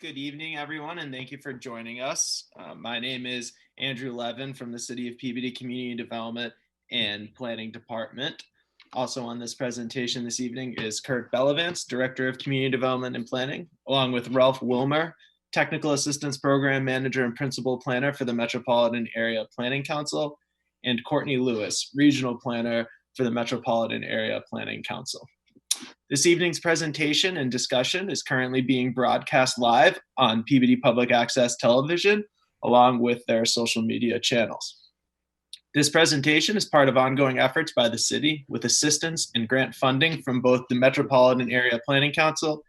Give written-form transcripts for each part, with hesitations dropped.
Good evening, everyone, and thank you for joining us. My name is Andrew Levin from the City of Peabody Community Development and Planning Department. Also on this presentation this evening is Kurt Bellavance, Director of Community Development and Planning, along with Ralph Wilmer, Technical Assistance Program Manager and Principal Planner for the Metropolitan Area Planning Council, and Courtney Lewis, Regional Planner for the Metropolitan Area Planning Council. This evening's presentation and discussion is currently being broadcast live on Peabody Public Access Television, along with their social media channels. This presentation is part of ongoing efforts by the city with assistance and grant funding from both the Metropolitan Area Planning Council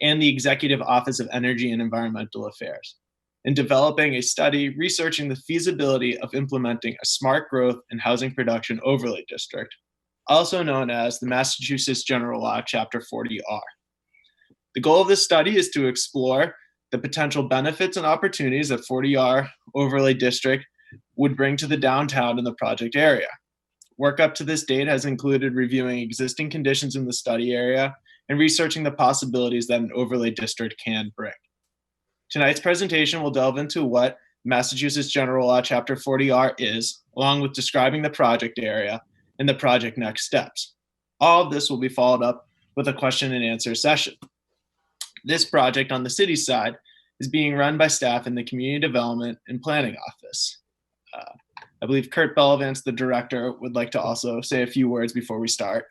and the Executive Office of Energy and Environmental Affairs in developing a study researching the feasibility of implementing a smart growth and housing production overlay district, also known as the Massachusetts General Law, Chapter 40R. The goal of this study is to explore the potential benefits and opportunities that 40R overlay district would bring to the downtown and the project area. Work up to this date has included reviewing existing conditions in the study area and researching the possibilities that an overlay district can bring. Tonight's presentation will delve into what Massachusetts General Law, Chapter 40R is, along with describing the project area and the project next steps. All of this will be followed up with a question and answer session. This project on the city side is being run by staff in the Community Development and Planning Office. I believe Kurt Bellavance, the director, would like to also say a few words before we start.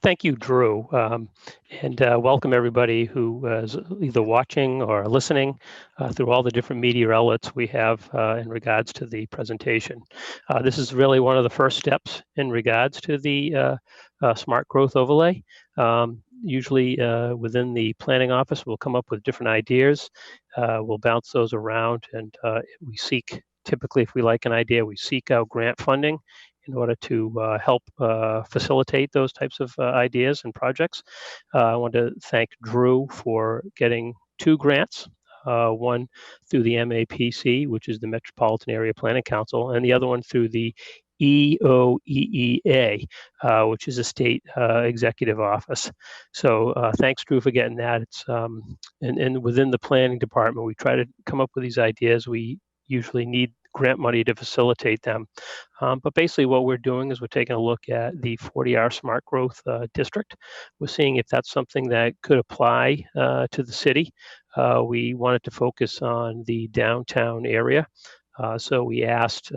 Thank you, Drew, and welcome everybody who is either watching or listening through all the different media outlets we have in regards to the presentation. This is really one of the first steps in regards to the smart growth overlay. Usually within the planning office, we'll come up with different ideas. We'll bounce those around, and we seek, typically if we like an idea, we seek out grant funding in order to help facilitate those types of ideas and projects. I want to thank Drew for getting 2 grants, one through the MAPC, which is the Metropolitan Area Planning Council, and the other one through the EOEEA, which is a state executive office. So thanks, Drew, for getting that. It's and within the planning department, we try to come up with these ideas. We usually need grant money to facilitate them. But basically what we're doing is we're taking a look at the 40R Smart Growth District. We're seeing if that's something that could apply to the city. We wanted to focus on the downtown area. So we asked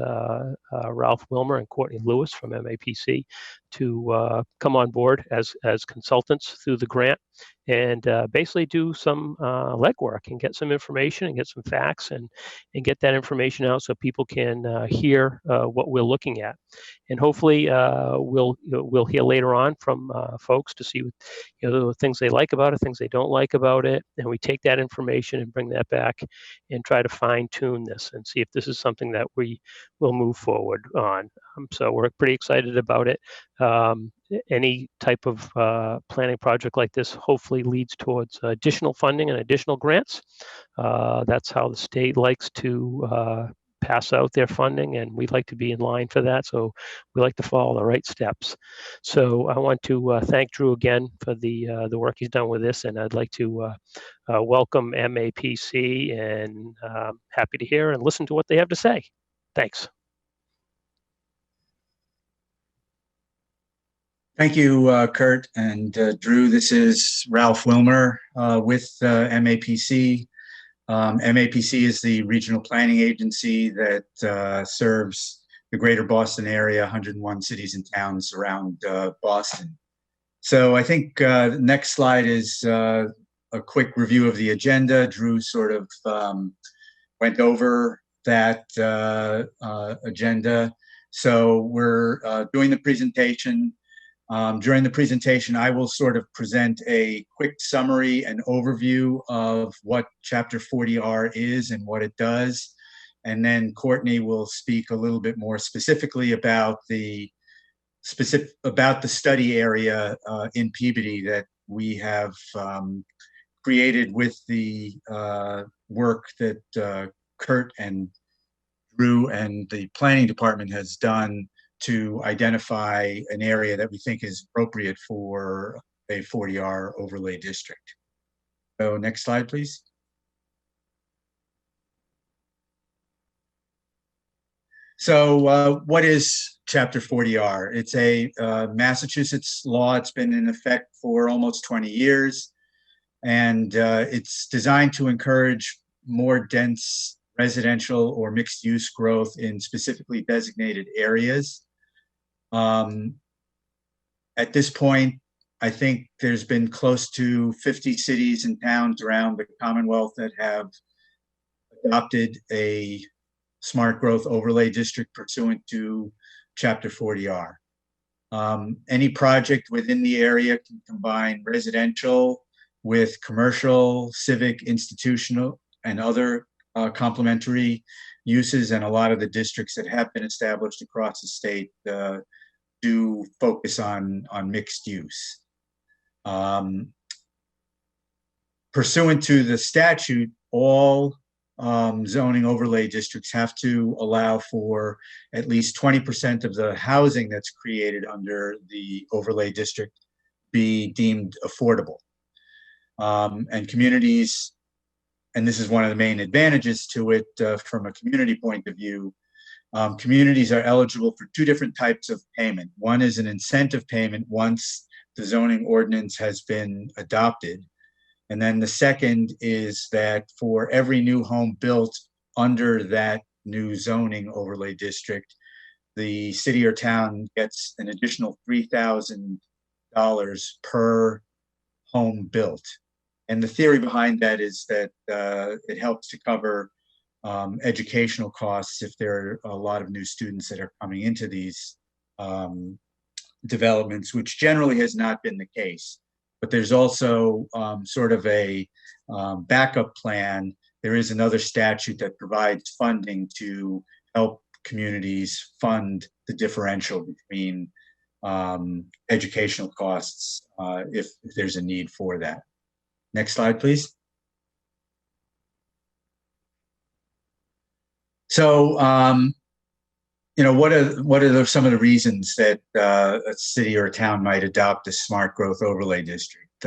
Ralph Wilmer and Courtney Lewis from MAPC to come on board as consultants through the grant and basically do some legwork and get some information and get some facts and get that information out so people can hear what we're looking at. And hopefully we'll hear later on from folks to see the things they like about it, things they don't like about it, and we take that information and bring that back and try to fine tune this and see if this is something that we will move forward on. So we're pretty excited about it. Any type of planning project like this hopefully leads towards additional funding and additional grants. That's how the state likes to pass out their funding, and we'd like to be in line for that. So we like to follow the right steps. So I want to thank Drew again for the work he's done with this, and I'd like to welcome MAPC and happy to hear and listen to what they have to say. Thanks. Thank you, Kurt and Drew. This is Ralph Wilmer with MAPC. MAPC is the regional planning agency that serves the greater Boston area, 101 cities and towns around Boston. So I think the next slide is a quick review of the agenda. Drew sort of went over that agenda. So we're doing the presentation. During the presentation, I will sort of present a quick summary and overview of what Chapter 40R is and what it does. And then Courtney will speak a little bit more specifically about the study area in Peabody that we have created with the work that Kurt and Drew and the planning department has done to identify an area that we think is appropriate for a 40R overlay district. So next slide, please. So what is Chapter 40R? It's a Massachusetts law. It's been in effect for almost 20 years, and it's designed to encourage more dense residential or mixed-use growth in specifically designated areas. At this point, I think there's been close to 50 cities and towns around the Commonwealth that have adopted a smart growth overlay district pursuant to Chapter 40R. Any project within the area can combine residential with commercial, civic, institutional, and other complementary uses, and a lot of the districts that have been established across the state do focus on mixed use. Pursuant to the statute, all zoning overlay districts have to allow for at least 20% of the housing that's created under the overlay district be deemed affordable. And communities, and this is one of the main advantages to it from a community point of view, communities are eligible for two different types of payment. One is an incentive payment once the zoning ordinance has been adopted. And then the second is that for every new home built under that new zoning overlay district, the city or town gets an additional $3,000 per home built. And the theory behind that is that it helps to cover educational costs if there are a lot of new students that are coming into these developments, which generally has not been the case. But there's also sort of a backup plan. There is another statute that provides funding to help communities fund the differential between educational costs if there's a need for that. Next slide, please. So, what are some of the reasons that a city or a town might adopt a smart growth overlay district?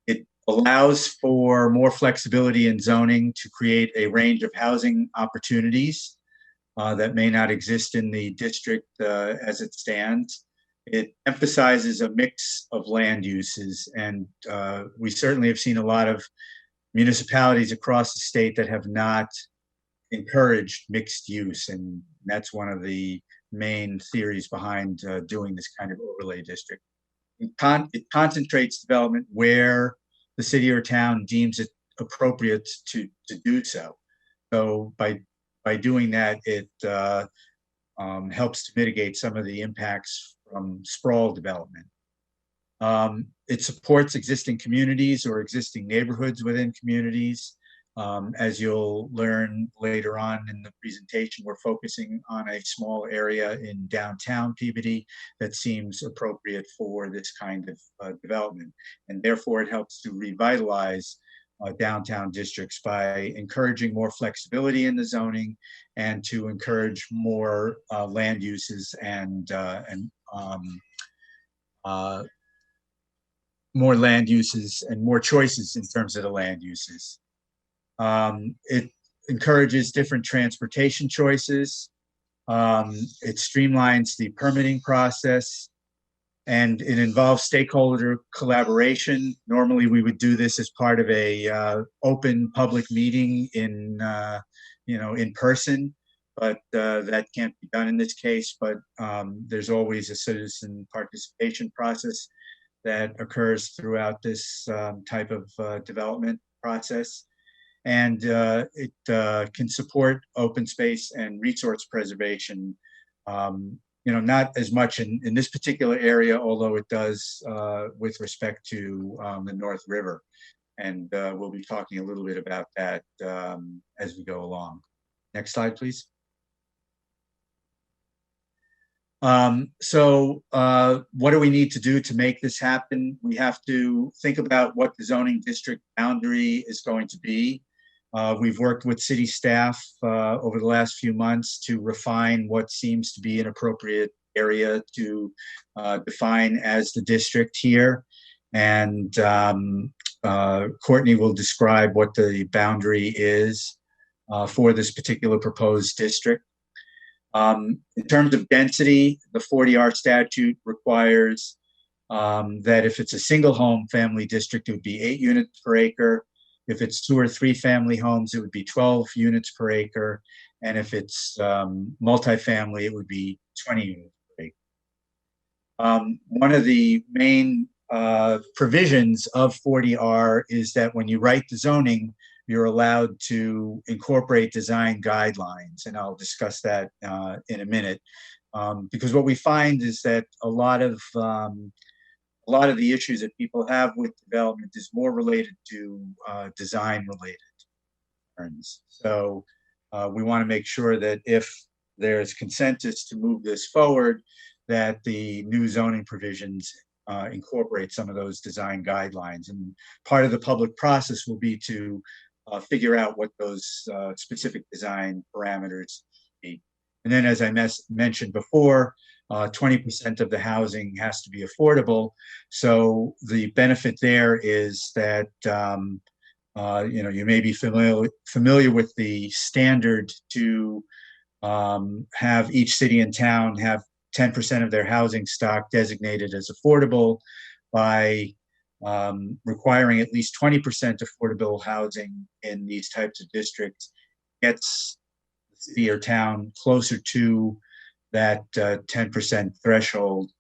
It allows for more flexibility in zoning to create a range of housing opportunities that may not exist in the district as it stands. It emphasizes a mix of land uses, and we certainly have seen a lot of municipalities across the state that have not encouraged mixed use, and that's one of the main theories behind doing this kind of overlay district. It concentrates development where the city or town deems it appropriate to do so. So by doing that, it helps to mitigate some of the impacts from sprawl development. It supports existing communities or existing neighborhoods within communities. As you'll learn later on in the presentation, we're focusing on a small area in downtown Peabody that seems appropriate for this kind of development. And therefore, it helps to revitalize downtown districts by encouraging more flexibility in the zoning and to encourage more land uses and more land uses and more choices in terms of the land uses. It encourages different transportation choices. It streamlines the permitting process, and it involves stakeholder collaboration. Normally, we would do this as part of a open public meeting in person, but that can't be done in this case. But there's always a citizen participation process that occurs throughout this type of development process. And it can support open space and resource preservation, not as much in this particular area, although it does with respect to the North River. And we'll be talking a little bit about that as we go along. Next slide, please. So what do we need to do to make this happen? We have to think about what the zoning district boundary is going to be. We've worked with city staff over the last few months to refine what seems to be an appropriate area to define as the district here. And Courtney will describe what the boundary is for this particular proposed district. In terms of density, the 40R statute requires that if it's a single home family district, it would be 8 units per acre. If it's 2 or 3 family homes, it would be 12 units per acre. And if it's multifamily, it would be 20 units per acre. One of the main provisions of 40R is that when you write the zoning, you're allowed to incorporate design guidelines. And I'll discuss that in a minute. Because what we find is that a lot of the issues that people have with development is more related to design-related concerns. So we want to make sure that if there's consensus to move this forward, that the new zoning provisions incorporate some of those design guidelines. And part of the public process will be to figure out what those specific design parameters be. And then, as I mentioned before, 20% of the housing has to be affordable. So the benefit there is that you may be familiar with the standard to have each city and town have 10% of their housing stock designated as affordable by requiring at least 20% affordable housing in these types of districts. Gets the city or town closer to that 10% threshold.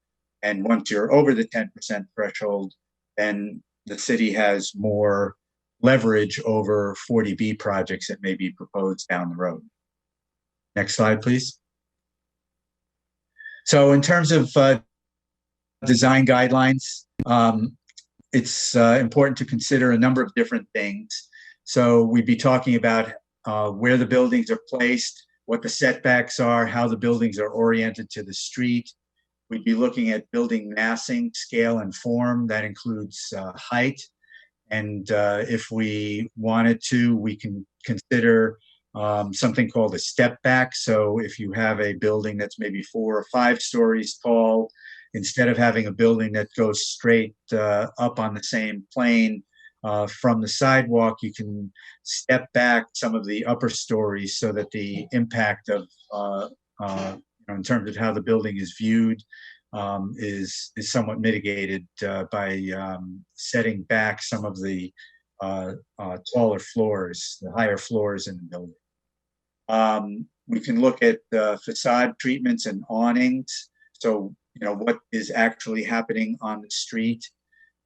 And once you're over the 10% threshold, then the city has more leverage over 40B projects that may be proposed down the road. Next slide, please. So in terms of design guidelines, it's important to consider a number of different things. So we'd be talking about where the buildings are placed, what the setbacks are, how the buildings are oriented to the street. We'd be looking at building massing, scale, and form. That includes height. And if we wanted to, we can consider something called a step back. So if you have a building that's maybe 4 or 5 stories tall, instead of having a building that goes straight up on the same plane from the sidewalk, you can step back some of the upper stories so that the impact of, in terms of how the building is viewed, is somewhat mitigated by setting back some of the taller floors, the higher floors in the building. We can look at facade treatments and awnings. So, what is actually happening on the street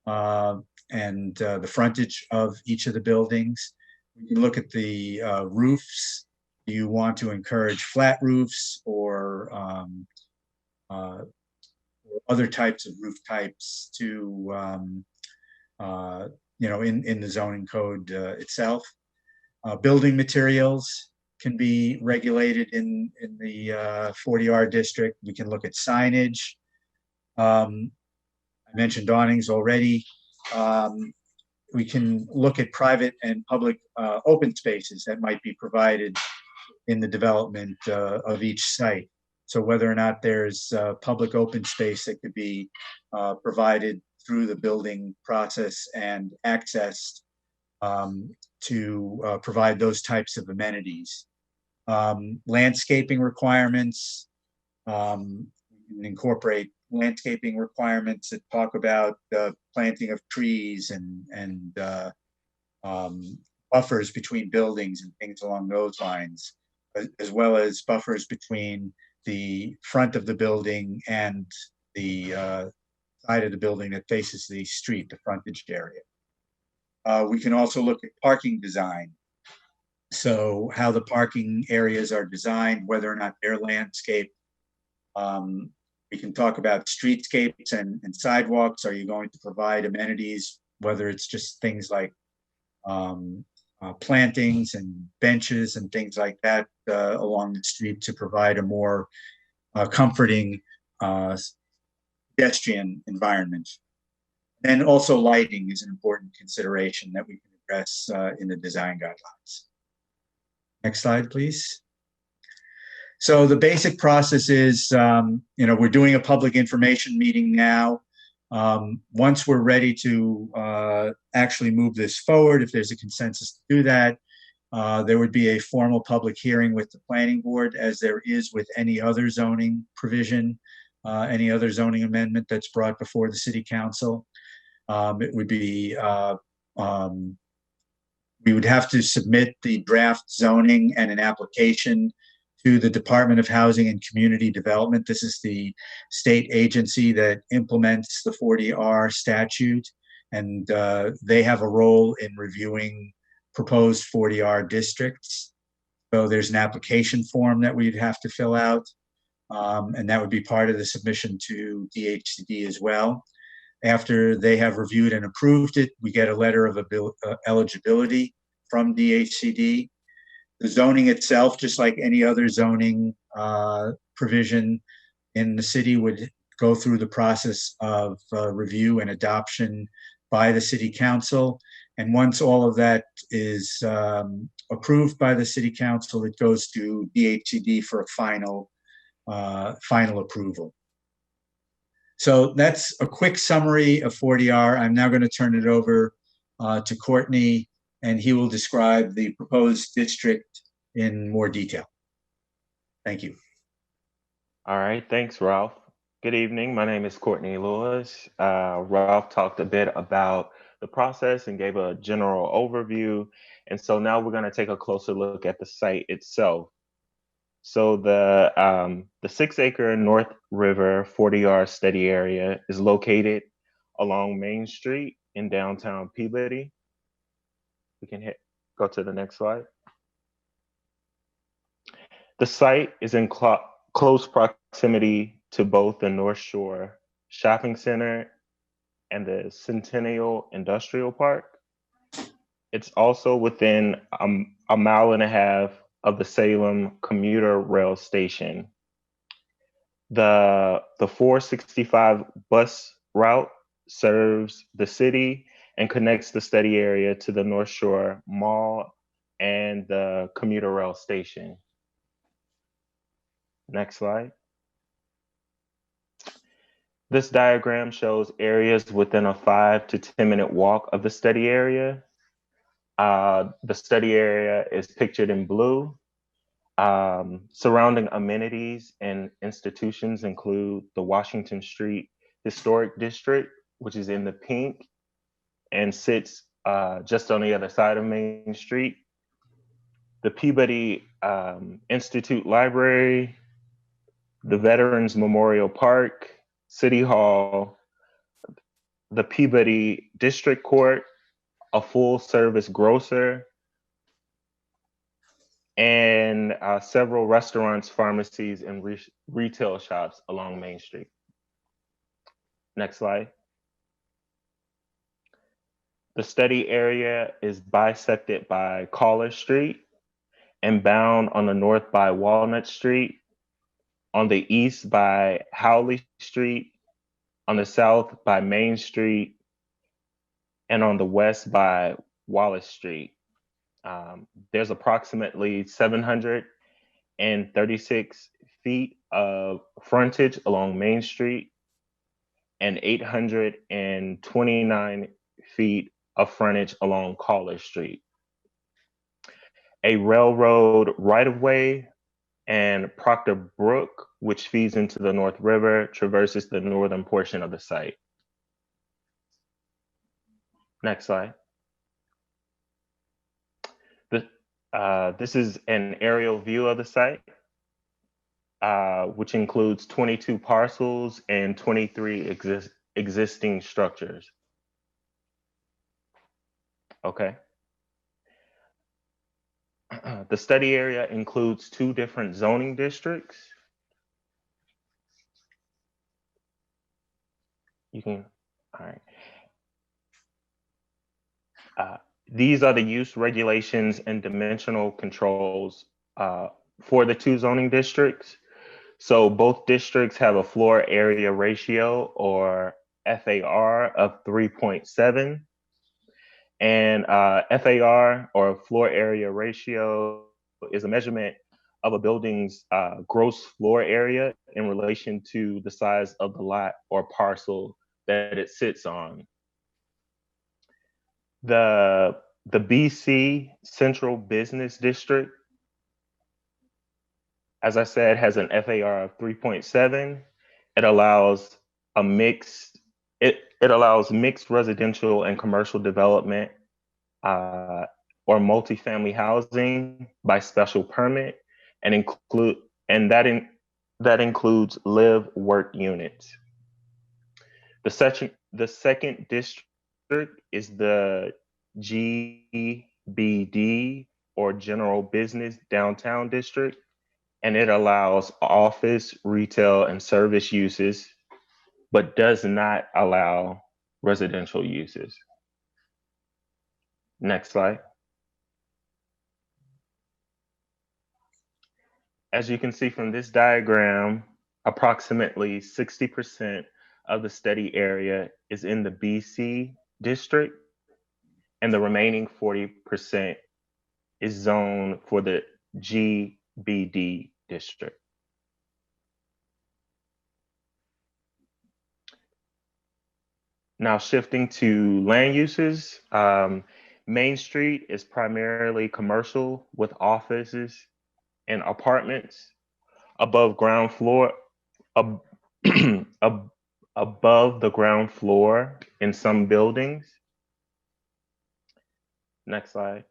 and the frontage of each of the buildings. We can look at the roofs. Do you want to encourage flat roofs or other types of roof types to, in the zoning code itself? Building materials can be regulated in the 40R district. We can look at signage. I mentioned awnings already. We can look at private and public open spaces that might be provided in the development of each site. So whether or not there's public open space that could be provided through the building process and accessed to provide those types of amenities. Landscaping requirements, incorporate landscaping requirements that talk about planting of trees and buffers between buildings and things along those lines, as well as buffers between the front of the building and the side of the building that faces the street, the frontage area. We can also look at parking design. So how the parking areas are designed, whether or not they're landscaped. We can talk about streetscapes and sidewalks. Are you going to provide amenities, whether it's just things like plantings and benches and things like that along the street to provide a more comforting pedestrian environment. And also lighting is an important consideration that we can address in the design guidelines. Next slide, please. So the basic process is, we're doing a public information meeting now. Once we're ready to actually move this forward, if there's a consensus to do that, there would be a formal public hearing with the planning board, as there is with any other zoning provision, any other zoning amendment that's brought before the city council. It would be, we would have to submit the draft zoning and an application to the Department of Housing and Community Development. This is the state agency that implements the 40R statute, and they have a role in reviewing proposed 40R districts. So there's an application form that we'd have to fill out, and that would be part of the submission to DHCD as well. After they have reviewed and approved it, we get a letter of eligibility from DHCD. The zoning itself, just like any other zoning provision in the city, would go through the process of review and adoption by the city council. And once all of that is approved by the city council, it goes to DHCD for a final approval. So that's a quick summary of 40R. I'm now going to turn it over to Courtney, and he will describe the proposed district in more detail. Thank you. All right, thanks, Ralph. Good evening. My name is Courtney Lewis. Ralph talked a bit about the process and gave a general overview. And so now we're going to take a closer look at the site itself. So the 6-acre North River 40R study area is located along Main Street in downtown Peabody. We can go to the next slide. The site is in close proximity to both the North Shore Shopping Center and the Centennial Industrial Park. It's also within a 1.5 miles of the Salem commuter rail station. The 465 bus route serves the city and connects the study area to the North Shore Mall and the commuter rail station. Next slide. This diagram shows areas within a 5 to 10 minute walk of the study area. The study area is pictured in blue. Surrounding amenities and institutions include the Washington Street Historic District, which is in the pink and sits just on the other side of Main Street. The Peabody Institute Library, the Veterans Memorial Park, City Hall, the Peabody District Court, a full-service grocer, and several restaurants, pharmacies, and retail shops along Main Street. Next slide. The study area is bisected by Collar Street and bound on the north by Walnut Street, on the east by Howley Street, on the south by Main Street, and on the west by Wallace Street. There's approximately 736 feet of frontage along Main Street and 829 feet of frontage along Collar Street. A railroad right-of-way and Proctor Brook, which feeds into the North River, traverses the northern portion of the site. Next slide. This is an aerial view of the site, which includes 22 parcels and 23 existing structures. Okay. The study area includes 2 different zoning districts. You can, all right. These are the use regulations and dimensional controls for the 2 zoning districts. So both districts have a floor area ratio, or FAR, of 3.7. And FAR, or floor area ratio, is a measurement of a building's gross floor area in relation to the size of the lot or parcel that it sits on. The BC Central Business District, as I said, has an FAR of 3.7. It allows a mixed, it allows mixed residential and commercial development or multifamily housing by special permit, and that includes live work units. The second district is the GBD, or General Business Downtown District, and it allows office, retail, and service uses, but does not allow residential uses. Next slide. As you can see from this diagram, approximately 60% of the study area is in the BC district, and the remaining 40% is zoned for the GBD district. Now shifting to land uses, Main Street is primarily commercial with offices and apartments. Above ground floor, above the ground floor in some buildings. Next slide.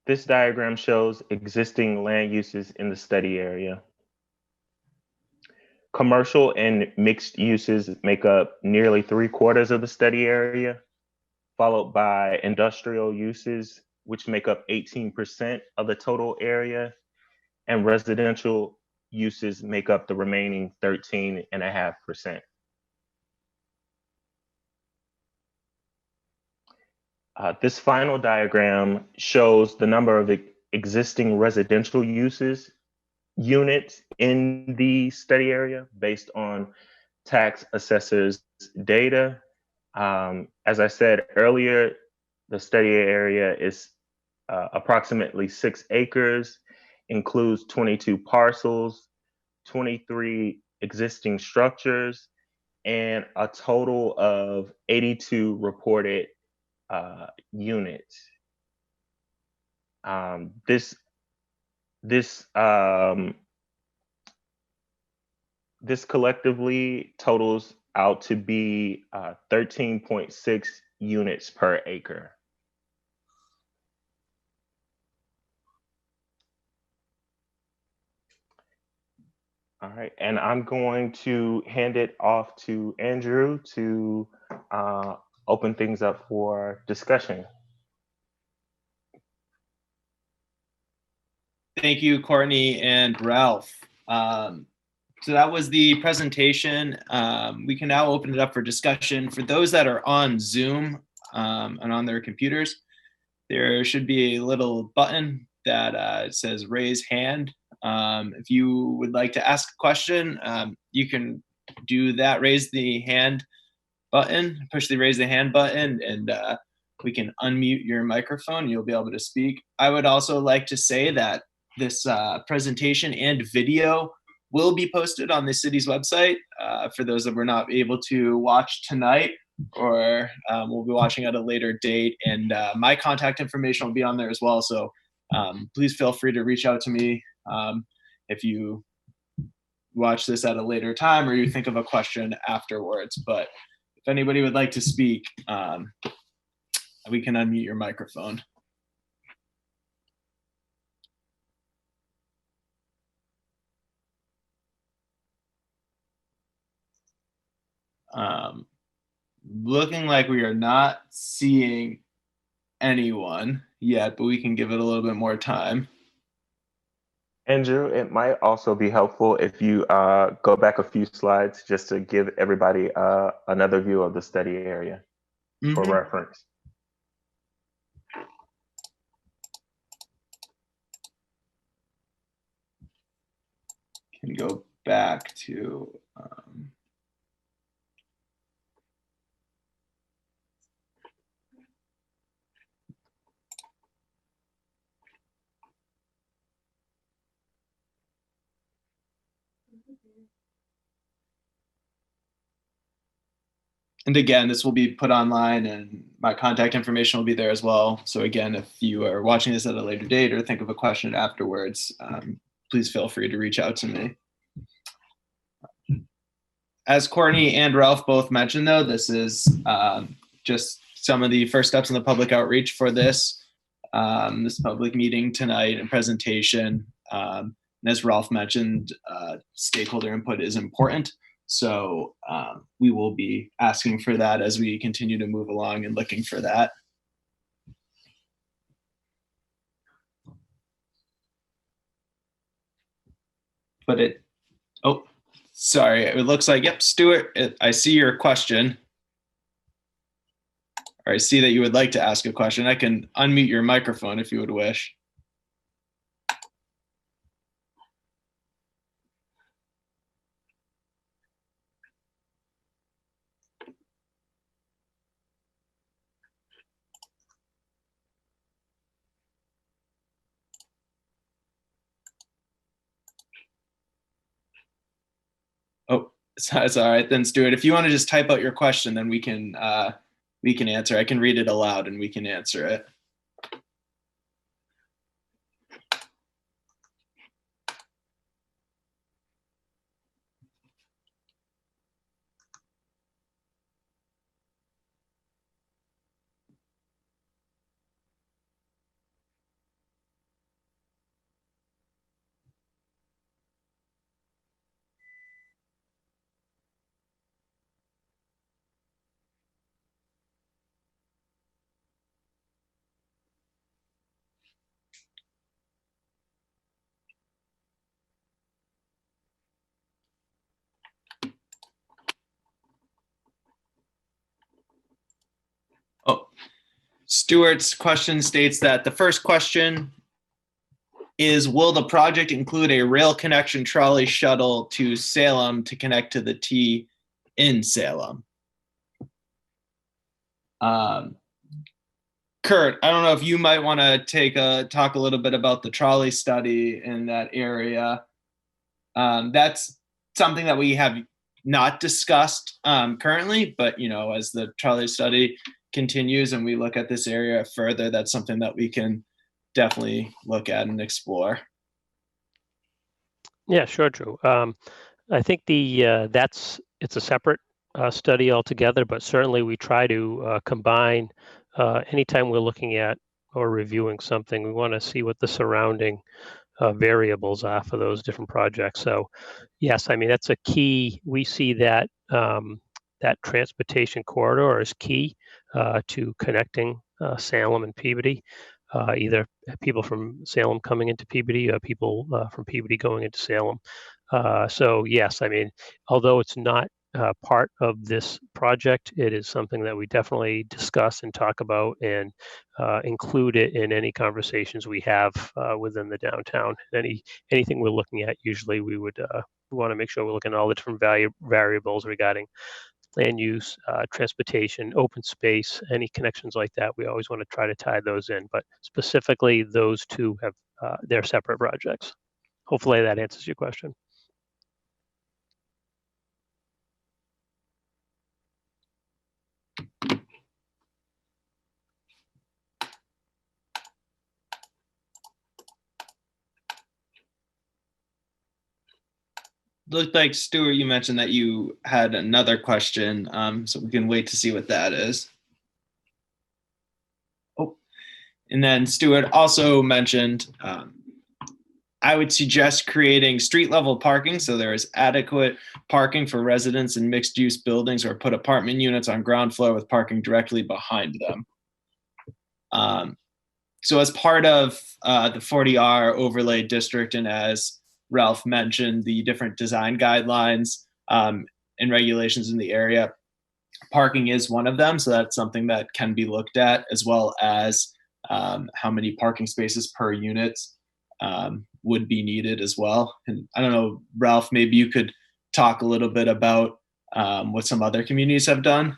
This diagram shows existing land uses in the study area. Commercial and mixed uses make up nearly 3/4 of the study area, followed by industrial uses, which make up 18% of the total area, and residential uses make up the remaining 13.5%. This final diagram shows the number of existing residential units in the study area based on tax assessors data. As I said earlier, the study area is approximately 6 acres, includes 22 parcels, 23 existing structures, and a total of 82 reported units. This collectively totals out to be 13.6 units per acre. All right, and I'm going to hand it off to Andrew to open things up for discussion. Thank you, Courtney and Ralph. So that was the presentation. We can now open it up for discussion. For those that are on Zoom and on their computers, there should be a little button that says raise hand. If you would like to ask a question, you can do that, raise the hand button, push the raise the hand button, and we can unmute your microphone. You'll be able to speak. I would also like to say that this presentation and video will be posted on the city's website for those that were not able to watch tonight, or we'll be watching at a later date. And my contact information will be on there as well. So please feel free to reach out to me if you watch this at a later time or you think of a question afterwards. But if anybody would like to speak, we can unmute your microphone. Looking like we are not seeing anyone yet, but we can give it a little bit more time. Andrew, it might also be helpful if you go back a few slides just to give everybody another view of the study area for reference. Can go back to And again, this will be put online and my contact information will be there as well. So again, if you are watching this at a later date or think of a question afterwards, please feel free to reach out to me. As Courtney and Ralph both mentioned, though, this is just some of the first steps in the public outreach for this public meeting tonight and presentation. And as Ralph mentioned, stakeholder input is important. So we will be asking for that as we continue to move along and looking for that. But oh, sorry, it looks like, yep, Stuart, I see your question. Or I see that you would like to ask a question. I can unmute your microphone if you would wish. Oh, that's all right then, Stuart. If you want to just type out your question, then we can answer. I can read it aloud and we can answer it. Oh, Stuart's question states that the first question is, will the project include a rail connection trolley shuttle to Salem to connect to the T in Salem? Kurt, I don't know if you might want to talk a little bit about the trolley study in that area. That's something that we have not discussed currently, but as the trolley study continues and we look at this area further, that's something that we can definitely look at and explore. Yeah, sure, Drew. I think it's a separate study altogether, but certainly we try to combine anytime we're looking at or reviewing something, we want to see what the surrounding variables are for those different projects. So yes, I mean, that's a key. We see that that transportation corridor is key to connecting Salem and Peabody. Either people from Salem coming into Peabody or people from Peabody going into Salem. So yes, I mean, although it's not part of this project, it is something that we definitely discuss and talk about and include it in any conversations we have within the downtown. Anything we're looking at, usually we would want to make sure we're looking at all the different variables regarding land use, transportation, open space, any connections like that. We always want to try to tie those in, but specifically those two have their separate projects. Hopefully that answers your question. Looked like, Stuart, you mentioned that you had another question, so we can wait to see what that is. Oh, and then Stuart also mentioned, I would suggest creating street level parking so there is adequate parking for residents in mixed use buildings, or put apartment units on ground floor with parking directly behind them. So as part of the 40R overlay district, and as Ralph mentioned, the different design guidelines and regulations in the area, parking is one of them. So that's something that can be looked at, as well as how many parking spaces per unit would be needed as well. And I don't know, Ralph, maybe you could talk a little bit about what some other communities have done.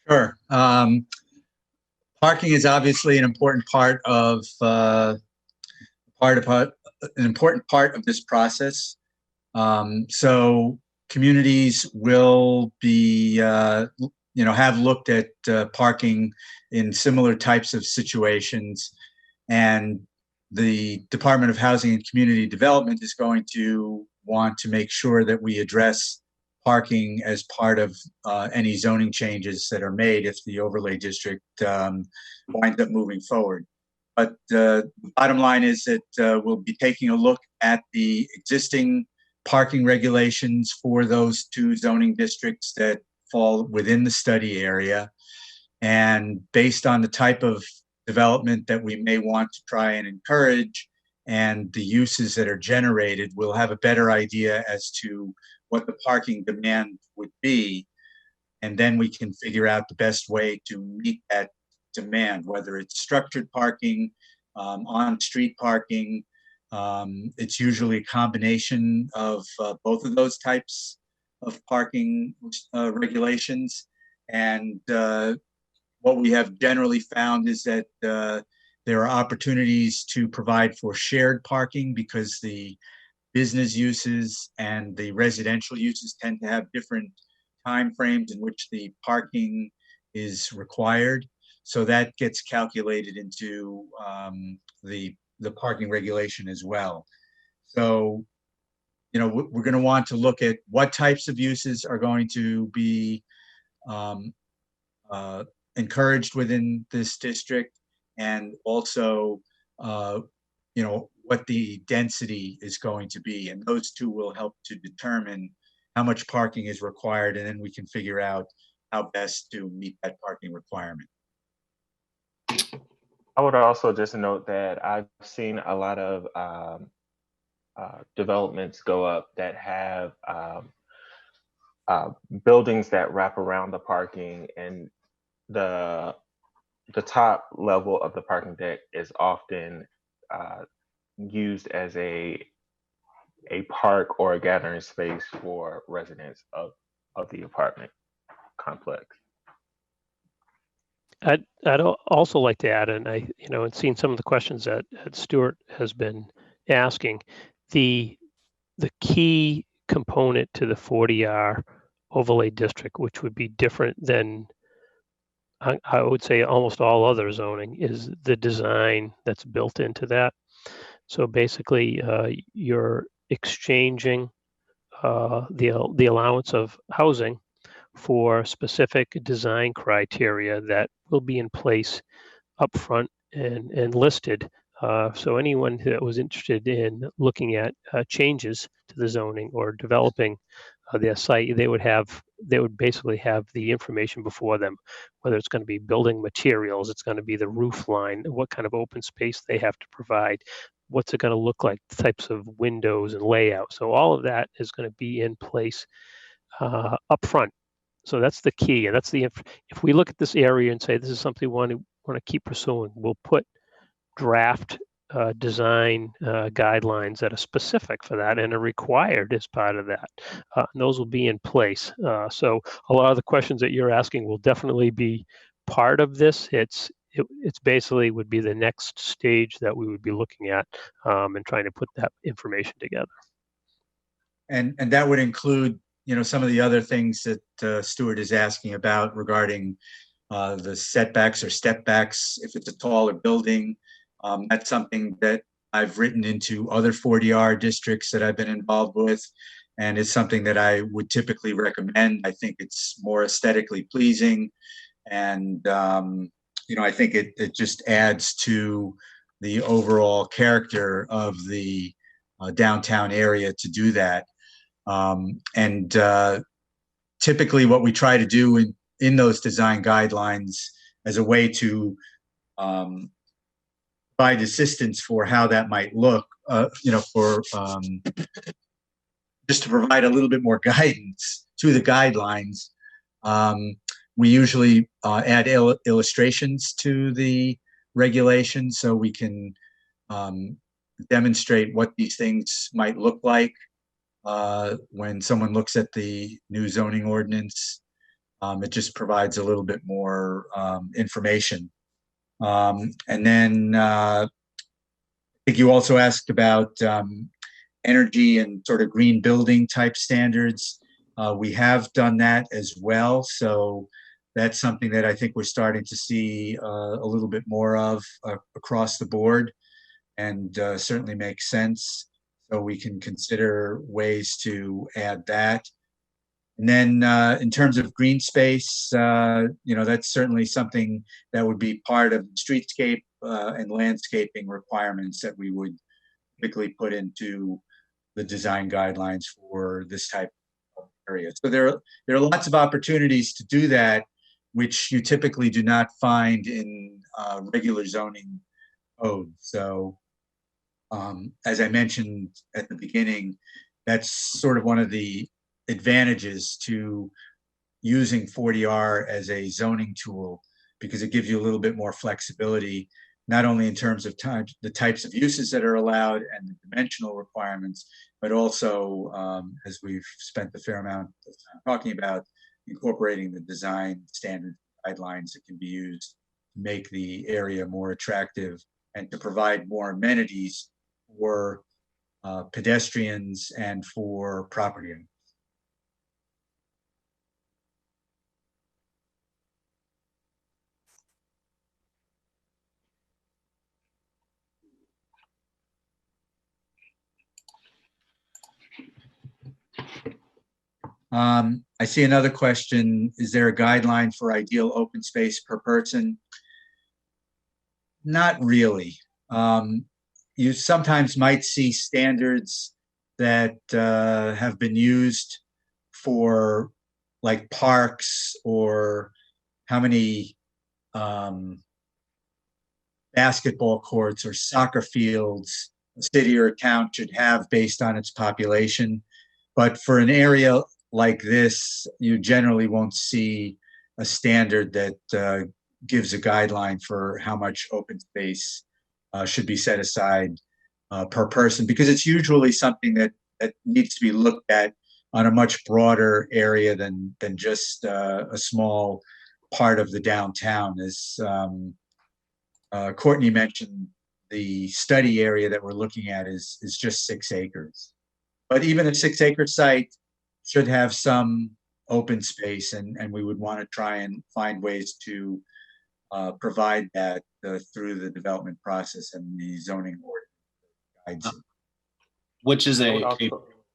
Sure. Parking is obviously an important part of an important part of this process. So communities will be, have looked at parking in similar types of situations. And the Department of Housing and Community Development is going to want to make sure that we address parking as part of any zoning changes that are made if the overlay district winds up moving forward. But the bottom line is that we'll be taking a look at the existing parking regulations for those two zoning districts that fall within the study area. And based on the type of development that we may want to try and encourage and the uses that are generated, we'll have a better idea as to what the parking demand would be. And then we can figure out the best way to meet that demand, whether it's structured parking, on-street parking. It's usually a combination of both of those types of parking regulations. And what we have generally found is that there are opportunities to provide for shared parking because the business uses and the residential uses tend to have different time frames in which the parking is required. So that gets calculated into the parking regulation as well. So, we're going to want to look at what types of uses are going to be encouraged within this district, and also, what the density is going to be. And those two will help to determine how much parking is required, and then we can figure out how best to meet that parking requirement. I would also just note that I've seen a lot of developments go up that have buildings that wrap around the parking, and the top level of the parking deck is often used as a park or a gathering space for residents of the apartment complex. I'd also like to add, and and seeing some of the questions that Stuart has been asking, the key component to the 40R overlay district, which would be different than I would say almost all other zoning, is the design that's built into that. So basically, you're exchanging the allowance of housing for specific design criteria that will be in place up front and listed. So anyone that was interested in looking at changes to the zoning or developing their site, they would basically have the information before them, whether it's going to be building materials, it's going to be the roof line, what kind of open space they have to provide, what's it going to look like, the types of windows and layout. So all of that is going to be in place up front. So that's the key, and that's if we look at this area and say this is something we want to keep pursuing, we'll put draft design guidelines that are specific for that and are required as part of that. And those will be in place. So a lot of the questions that you're asking will definitely be part of this. It's basically would be the next stage that we would be looking at and trying to put that information together. And that would include, some of the other things that Stuart is asking about regarding the setbacks or step backs, if it's a taller building. That's something that I've written into other 40R districts that I've been involved with, and it's something that I would typically recommend. I think it's more aesthetically pleasing, and I think it just adds to the overall character of the downtown area to do that. And typically what we try to do in those design guidelines as a way to provide assistance for how that might look, for just to provide a little bit more guidance to the guidelines. We usually add illustrations to the regulations so we can demonstrate what these things might look like when someone looks at the new zoning ordinance. It just provides a little bit more information. And then I think you also asked about energy and sort of green building type standards. We have done that as well. So that's something that I think we're starting to see a little bit more of across the board, and certainly makes sense. So we can consider ways to add that. And then in terms of green space, that's certainly something that would be part of streetscape and landscaping requirements that we would typically put into the design guidelines for this type of area. So there are lots of opportunities to do that, which you typically do not find in regular zoning code. So as I mentioned at the beginning, that's sort of one of the advantages to using 40R as a zoning tool, because it gives you a little bit more flexibility, not only in terms of the types of uses that are allowed and the dimensional requirements, but also, as we've spent a fair amount of time talking about, incorporating the design standard guidelines that can be used to make the area more attractive and to provide more amenities for pedestrians and for property owners. I see another question. Is there a guideline for ideal open space per person? Not really. You sometimes might see standards that have been used for like parks or how many basketball courts or soccer fields a city or a town should have based on its population. But for an area like this, you generally won't see a standard that gives a guideline for how much open space should be set aside per person, because it's usually something that needs to be looked at on a much broader area than just a small part of the downtown. As Courtney mentioned, the study area that we're looking at is just 6 acres. But even a 6-acre site should have some open space, and we would want to try and find ways to provide that through the development process and the zoning ordinance. Which is a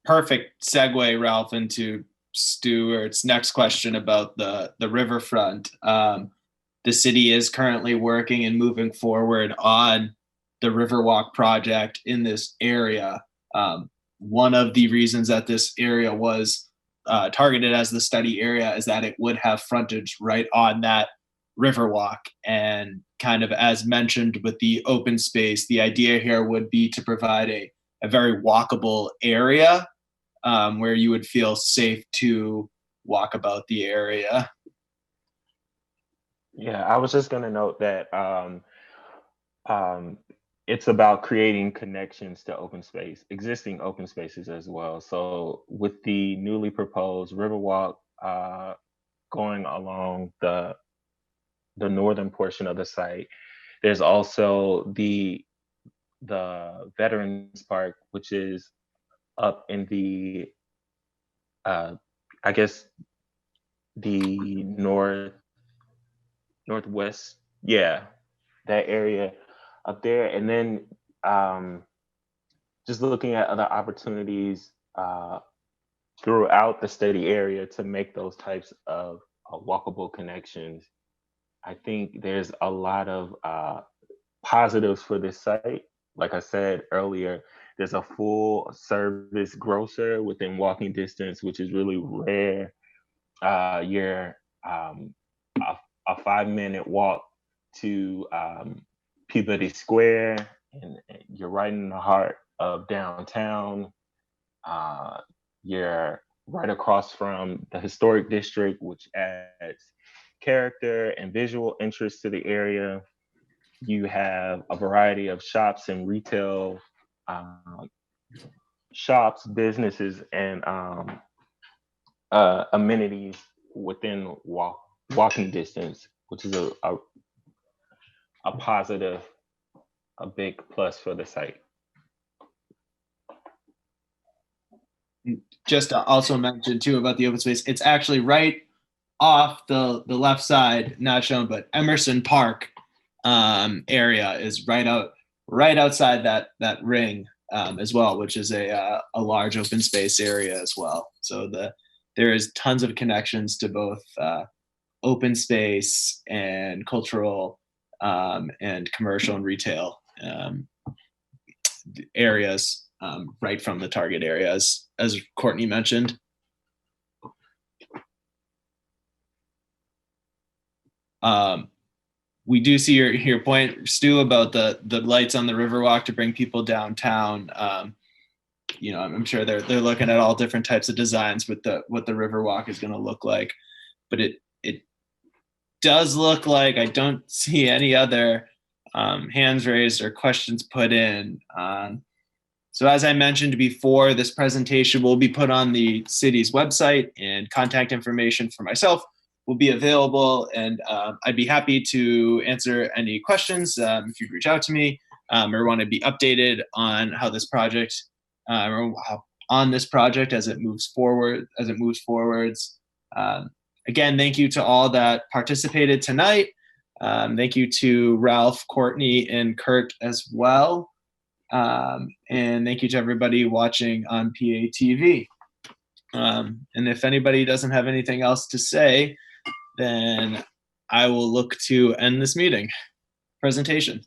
perfect segue, Ralph, into Stuart's next question about the riverfront. The city is currently working and moving forward on the Riverwalk project in this area. One of the reasons that this area was targeted as the study area is that it would have frontage right on that Riverwalk. And kind of as mentioned with the open space, the idea here would be to provide a very walkable area where you would feel safe to walk about the area. Yeah, I was just going to note that it's about creating connections to open space, existing open spaces as well. So with the newly proposed Riverwalk going along the northern portion of the site, there's also the Veterans Park, which is up in the I guess the northwest, yeah, that area up there. And then just looking at other opportunities throughout the study area to make those types of walkable connections. I think there's a lot of positives for this site. Like I said earlier, there's a full service grocer within walking distance, which is really rare. You're a 5-minute walk to Peabody Square, and you're right in the heart of downtown. You're right across from the historic district, which adds character and visual interest to the area. You have a variety of shops and retail shops, businesses, and amenities within walking distance, which is a positive, a big plus for the site. Just to also mention too about the open space, it's actually right off the left side, not shown, but Emerson Park area is right outside that ring as well, which is a large open space area as well. So there is tons of connections to both open space and cultural and commercial and retail areas right from the target area, as Courtney mentioned. We do see your point, Stu, about the lights on the Riverwalk to bring people downtown. I'm sure they're looking at all different types of designs with what the Riverwalk is going to look like, but it does look like I don't see any other hands raised or questions put in. So as I mentioned before, this presentation will be put on the city's website, and contact information for myself will be available, and I'd be happy to answer any questions if you'd reach out to me or want to be updated on how this project or how on this project as it moves forwards. Again, thank you to all that participated tonight. Thank you to Ralph, Courtney, and Kurt as well. And thank you to everybody watching on PATV. And if anybody doesn't have anything else to say, then I will look to end this presentation.